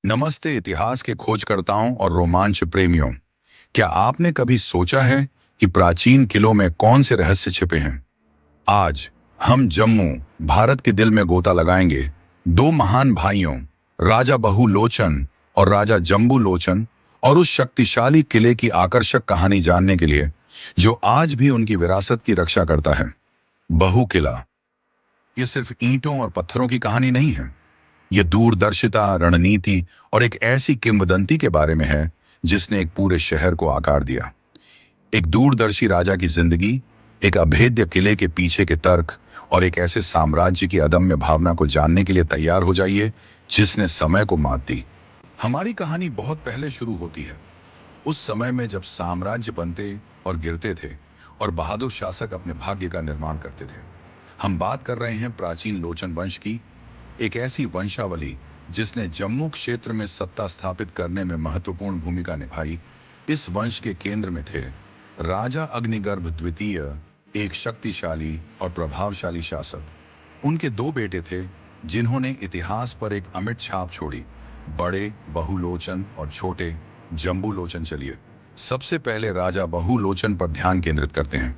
नमस्ते इतिहास के खोजकर्ताओं और रोमांच प्रेमियों। क्या आपने कभी सोचा है कि प्राचीन किलों में कौन से रहस्य छिपे हैं? आज हम जम्मू, भारत के दिल में गोता लगाएंगे, दो महान भाइयों, राजा बहुलोचन और राजा जम्बू लोचन, और उस शक्तिशाली किले की आकर्षक कहानी जानने के लिए जो आज भी उनकी विरासत की रक्षा करता है। बहु किला ये सिर्फ ईंटों और पत्थरों की कहानी नहीं है। ये दूरदर्शिता, रणनीति और एक ऐसी किंवदंती के बारे में है जिसने एक पूरे शहर को आकार दिया। एक दूरदर्शी राजा की जिंदगी, एक अभेद्य किले के पीछे के तर्क और एक ऐसे साम्राज्य की अदम्य भावना को जानने के लिए तैयार हो जाइए जिसने समय को मात दी। हमारी कहानी बहुत पहले शुरू होती है, उस समय में जब साम्राज्य बनते और गिरते थे और बहादुर शासक अपने भाग्य का निर्माण करते थे। हम बात कर रहे हैं प्राचीन लोचन वंश की, एक ऐसी वंशावली जिसने जम्मू क्षेत्र में सत्ता स्थापित करने में महत्वपूर्ण भूमिका निभाई। इस वंश के केंद्र में थे राजा अग्निगर्भ द्वितीय, एक शक्तिशाली और प्रभावशाली शासक। उनके दो बेटे थे जिन्होंने इतिहास पर एक अमिट छाप छोड़ी, बड़े बहुलोचन और छोटे जम्बूलोचन। चलिए सबसे पहले राजा बहुलोचन पर ध्यान केंद्रित करते हैं।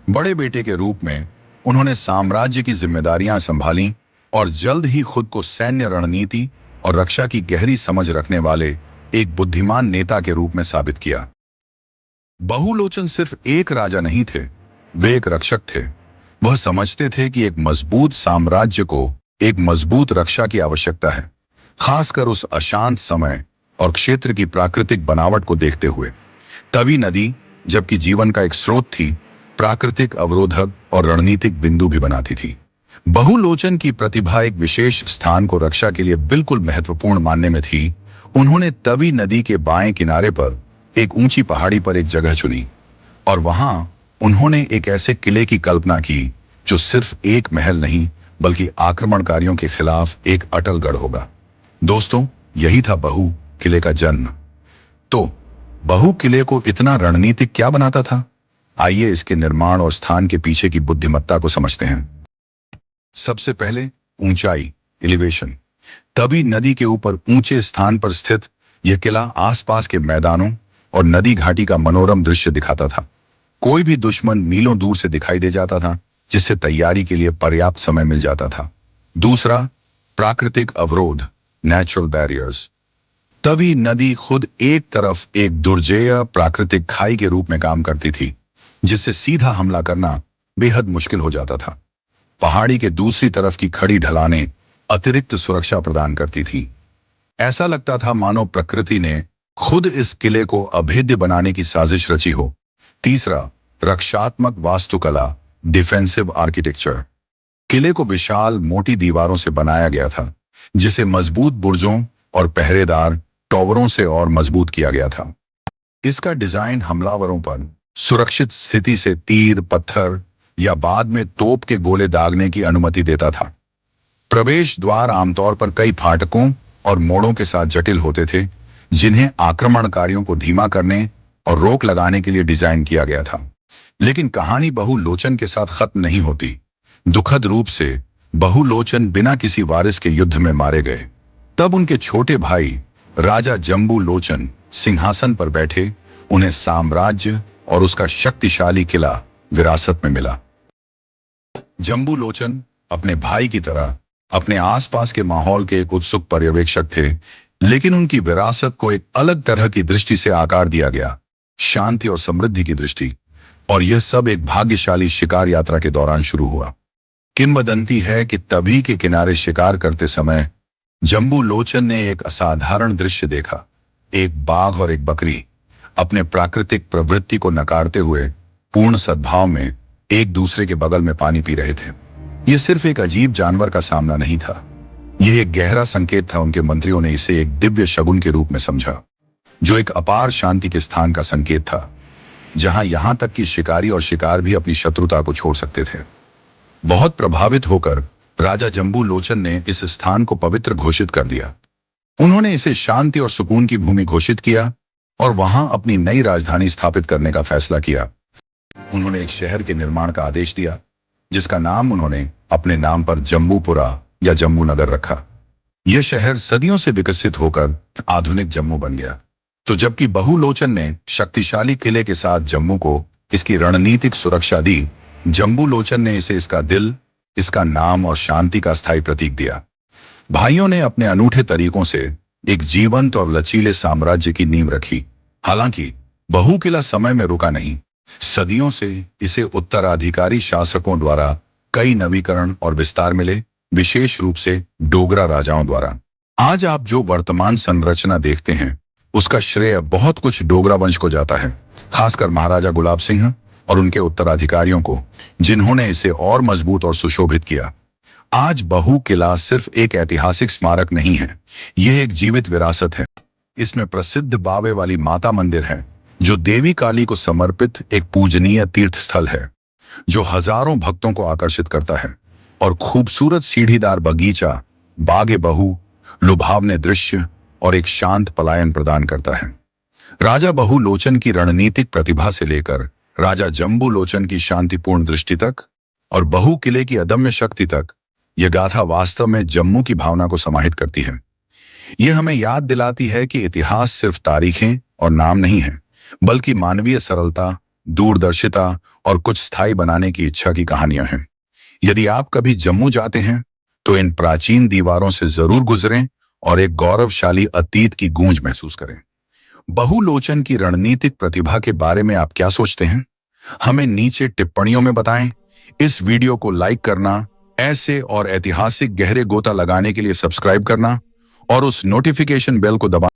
बड़े बेटे के रूप में उन्होंने साम्राज्य की जिम्मेदारियां संभाली और जल्द ही खुद को सैन्य रणनीति और रक्षा की गहरी समझ रखने वाले एक बुद्धिमान नेता के रूप में साबित किया। बहुलोचन सिर्फ एक राजा नहीं थे, वे एक रक्षक थे। वह समझते थे कि एक मजबूत साम्राज्य को एक मजबूत रक्षा की आवश्यकता है, खासकर उस अशांत समय और क्षेत्र की प्राकृतिक बनावट को देखते हुए। तवी नदी, जबकि जीवन का एक स्रोत थी, प्राकृतिक अवरोधक और रणनीतिक बिंदु भी बनाती थी। बहुलोचन की प्रतिभा एक विशेष स्थान को रक्षा के लिए बिल्कुल महत्वपूर्ण मानने में थी। उन्होंने तवी नदी के बाएं किनारे पर एक ऊंची पहाड़ी पर एक जगह चुनी और वहां उन्होंने एक ऐसे किले की कल्पना की जो सिर्फ एक महल नहीं बल्कि आक्रमणकारियों के खिलाफ एक अटल गढ़ होगा। दोस्तों, यही था बहु किले का जन्म। तो बहु किले को इतना रणनीतिक क्या बनाता था? आइए इसके निर्माण और स्थान के पीछे की बुद्धिमत्ता को समझते हैं। सबसे पहले ऊंचाई, एलिवेशन। तवी नदी के ऊपर ऊंचे स्थान पर स्थित यह किला आसपास के मैदानों और नदी घाटी का मनोरम दृश्य दिखाता था। कोई भी दुश्मन मीलों दूर से दिखाई दे जाता था, जिससे तैयारी के लिए पर्याप्त समय मिल जाता था। दूसरा, प्राकृतिक अवरोध, नेचुरल बैरियर्स। तवी नदी खुद एक तरफ एक दुर्जेय प्राकृतिक खाई के रूप में काम करती थी, जिससे सीधा हमला करना बेहद मुश्किल हो जाता था। पहाड़ी के दूसरी तरफ की खड़ी ढलानें अतिरिक्त सुरक्षा प्रदान करती थी। ऐसा लगता था मानो प्रकृति ने खुद इस किले को अभेद्य बनाने की साजिश रची हो। तीसरा, रक्षात्मक वास्तुकला, डिफेंसिव आर्किटेक्चर। किले को विशाल मोटी दीवारों से बनाया गया था, जिसे मजबूत बुर्जों और पहरेदार टॉवरों से और मजबूत किया गया था। इसका डिजाइन हमलावरों पर सुरक्षित स्थिति से तीर, पत्थर या बाद में तोप के गोले दागने की अनुमति देता था। प्रवेश द्वार आमतौर पर कई फाटकों और मोड़ों के साथ जटिल होते थे, जिन्हें आक्रमणकारियों को धीमा करने और रोक लगाने के लिए डिजाइन किया गया था। लेकिन कहानी बहुलोचन के साथ खत्म नहीं होती। दुखद रूप से बहुलोचन बिना किसी वारिस के युद्ध में मारे गए। तब उनके छोटे भाई राजा जम्बू लोचन सिंहासन पर बैठे। उन्हें साम्राज्य और उसका शक्तिशाली किला विरासत में मिला। जम्बू लोचन अपने भाई की तरह अपने आसपास के माहौल के एक उत्सुक पर्यवेक्षक थे, लेकिन उनकी विरासत को एक अलग तरह की दृष्टि से आकार दिया गया, शांति और समृद्धि की दृष्टि। और यह सब एक भाग्यशाली शिकार यात्रा के दौरान शुरू हुआ। किंवदंती है कि तवी के किनारे शिकार करते समय जम्बू लोचन ने एक असाधारण दृश्य देखा। एक बाघ और एक बकरी अपने प्राकृतिक प्रवृत्ति को नकारते हुए पूर्ण सद्भाव में एक दूसरे के बगल में पानी पी रहे थे। यह सिर्फ एक अजीब जानवर का सामना नहीं था, यह एक गहरा संकेत था। उनके मंत्रियों ने इसे एक दिव्य शगुन के रूप में समझा, जो एक अपार शांति के स्थान का संकेत था, जहां यहां तक कि शिकारी और शिकार भी अपनी शत्रुता को छोड़ सकते थे। बहुत प्रभावित होकर राजा जम्बू लोचन ने इस स्थान को पवित्र घोषित कर दिया। उन्होंने इसे शांति और सुकून की भूमि घोषित किया और वहां अपनी नई राजधानी स्थापित करने का फैसला किया। उन्होंने एक शहर के निर्माण का आदेश दिया, जिसका नाम उन्होंने अपने नाम पर जम्बूपुरा या जम्बू नगर रखा। यह शहर सदियों से विकसित होकर आधुनिक जम्मू बन गया। तो जबकि बहुलोचन ने शक्तिशाली किले के साथ जम्मू को इसकी रणनीतिक सुरक्षा दी, जम्बूलोचन ने इसे इसका दिल, इसका नाम और शांति का स्थायी प्रतीक दिया। भाइयों ने अपने अनूठे तरीकों से एक जीवंत और लचीले साम्राज्य की नींव रखी। हालांकि बहु किला समय में रुका नहीं। सदियों से इसे उत्तराधिकारी शासकों द्वारा कई नवीकरण और विस्तार मिले, विशेष रूप से डोगरा राजाओं द्वारा। आज आप जो वर्तमान संरचना देखते हैं, उसका श्रेय बहुत कुछ डोगरा वंश को जाता है, खासकर महाराजा गुलाब सिंह और उनके उत्तराधिकारियों को, जिन्होंने इसे और मजबूत और सुशोभित किया। आज बहु किला सिर्फ एक ऐतिहासिक स्मारक नहीं है, यह एक जीवित विरासत है। इसमें प्रसिद्ध बावे वाली माता मंदिर है, जो देवी काली को समर्पित एक पूजनीय तीर्थ स्थल है, जो हजारों भक्तों को आकर्षित करता है। और खूबसूरत सीढ़ीदार बगीचा बागे बहु लुभावने दृश्य और एक शांत पलायन प्रदान करता है। राजा बहुलोचन की रणनीतिक प्रतिभा से लेकर राजा जम्बूलोचन की शांतिपूर्ण दृष्टि तक और बहु किले की अदम्य शक्ति तक, यह गाथा वास्तव में जम्मू की भावना को समाहित करती है। यह हमें याद दिलाती है कि इतिहास सिर्फ तारीखें और नाम नहीं है, बल्कि मानवीय सरलता, दूरदर्शिता और कुछ स्थायी बनाने की इच्छा की कहानियां हैं। यदि आप कभी जम्मू जाते हैं, तो इन प्राचीन दीवारों से जरूर गुजरें और एक गौरवशाली अतीत की गूंज महसूस करें। बहुलोचन की रणनीतिक प्रतिभा के बारे में आप क्या सोचते हैं? हमें नीचे टिप्पणियों में बताएं। इस वीडियो को लाइक करना, ऐसे और ऐतिहासिक गहरे गोता लगाने के लिए सब्सक्राइब करना और उस नोटिफिकेशन बेल को दबाना